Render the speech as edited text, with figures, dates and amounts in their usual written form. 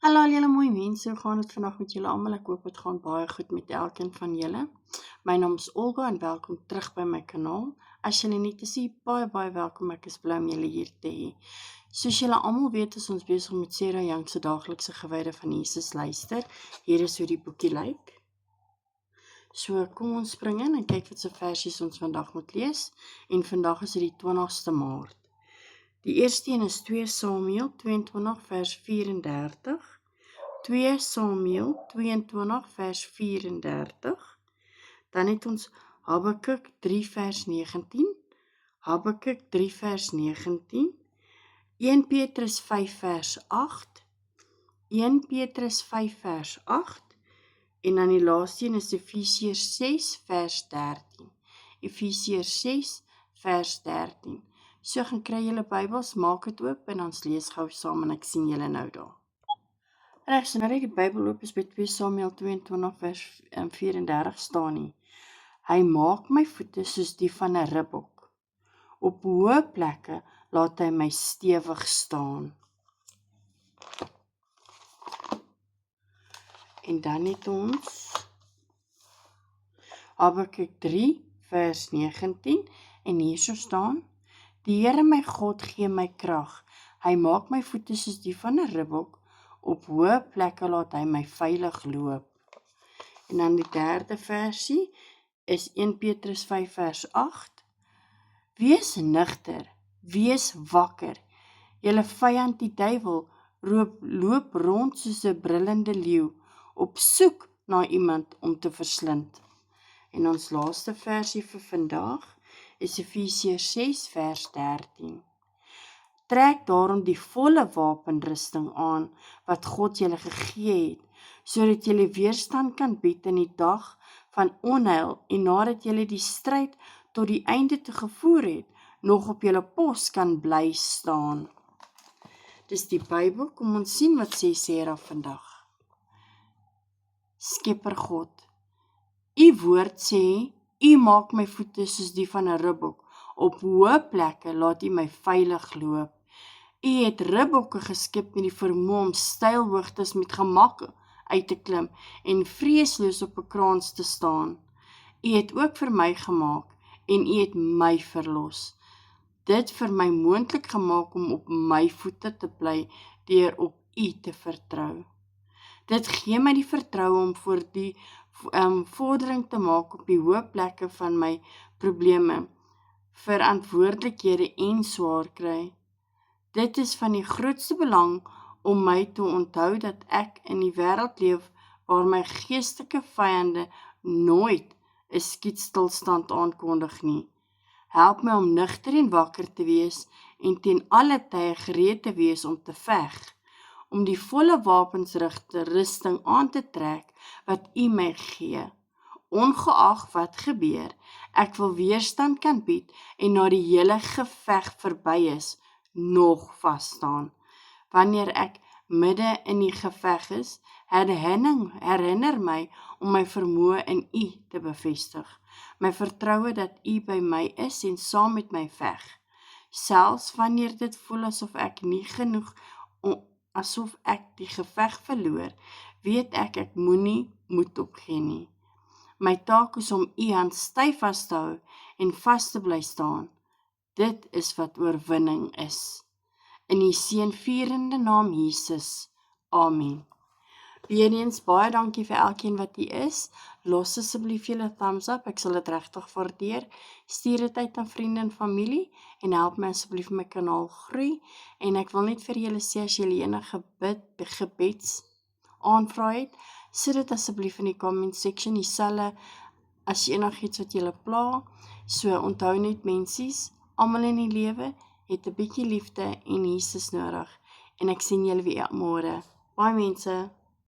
Hallo al julle mooi mense, hoe gaan dit vandag met julle almal? Ek hoop dit gaan baie goed met elkeen van julle. My naam is Olga en welkom terug by my kanaal. As julle nie te sien, baie welkom, ek is bly om julle hier te hê. Soos julle almal weet, is ons besig met Sarah Young se daaglikse gewyde van Jesus luister. Hier is hoe die boekie lyk. So kom ons spring in en kyk wat se versies ons vandag moet lees. En vandag is dit die 20ste Maart. Die eerste een is 2 Samuel 22 vers 34. 2 Samuel 22 vers 34. Dan het ons Habakuk 3 vers 19. Habakuk 3 vers 19. 1 Petrus 5 vers 8. 1 Petrus 5 vers 8. En dan die laaste een is Efesiërs 6 vers 13. Efesiërs 6 vers 13. So gaan kry julle Bybels, maak dit oop en ons lees gou saam en ek sien julle nou daar. Reg, so nou dat die Bybel oop is by 2 Samuel 22 vers 34 staan nie. Hy maak my voete soos die van 'n ribbok. Op hoë plekke laat hy my stewig staan. En dan het ons Habakuk 3 vers 19 en hierso staan: Die Here my God gee my krag. Hy maak my voete soos die van 'n ribbok. Op hoë plekke laat hy my veilig loop. En dan die derde versie is 1 Petrus 5 vers 8. Wees nigter, wees wakker. Julle vyand die duiwel loop rond soos 'n brullende leeu, op soek na iemand om te verslind. En ons laaste versie vir vandag is Efesiërs 6 vers 13. Trek daarom die volle wapenrusting aan wat God julle gegee het, sodat julle weerstand kan bied in die dag van onheil en nadat julle die stryd tot die einde te gevoer het, nog op julle pos kan bly staan. Dis die Bybel, kom ons sien wat sê Sarah vandag. Skepper God, U woord sê, U maak my voete soos die van 'n ribbok. Op hoë plekke laat U my veilig loop. U het ribbokke geskep met die vermoë om steilhoogtes met gemak uit te klim en vreesloos op 'n kraans te staan. U het ook vir my gemaak en U het my verlos. Dit vir my moontlik gemaak om op my voete te bly deur op U te vertrou. Dit gee my die vertroue om voor die vordering te maak op die hoë plekke van my probleme, verantwoordelikhede en swaar kry. Dit is van die grootste belang om my te onthou dat ek in die wêreld leef waar my geestelike vyande nooit 'n skietstilstand aankondig nie. Help my om nigter en wakker te wees en teen alle tye gereed te wees om te veg, om die volle wapensrusting aan te trek wat U my gee. Ongeag wat gebeur, ek wil weerstand kan bied en na die hele geveg verby is, nog vas staan. Wanneer ek midde in die geveg is, herinner my om my vermoë in U te bevestig. My vertroue dat U by my is en saam met my veg. Selfs wanneer dit voel asof ek die geveg verloor, weet ek moenie moed opgee nie. My taak is om U hand styf vas te hou en vas te bly staan. Dit is wat oorwinning is. In die seënvierende naam Jesus. Amen. Weereens baie dankie vir elkeen wat hier is. Los asseblief julle thumbs up, ek sal dit regtig waardeer. Stuur dit uit aan vriende en familie en help my asseblief my kanaal groei. En ek wil net vir julle sê, as julle enige gebeds aanvraag het, sit dit asseblief in die comment section, dieselfde as enigiets wat julle pla. So onthou net mensies, almal in die lewe het 'n bietjie liefde en Jesus nodig. En ek sien julle weer môre. Baie mense.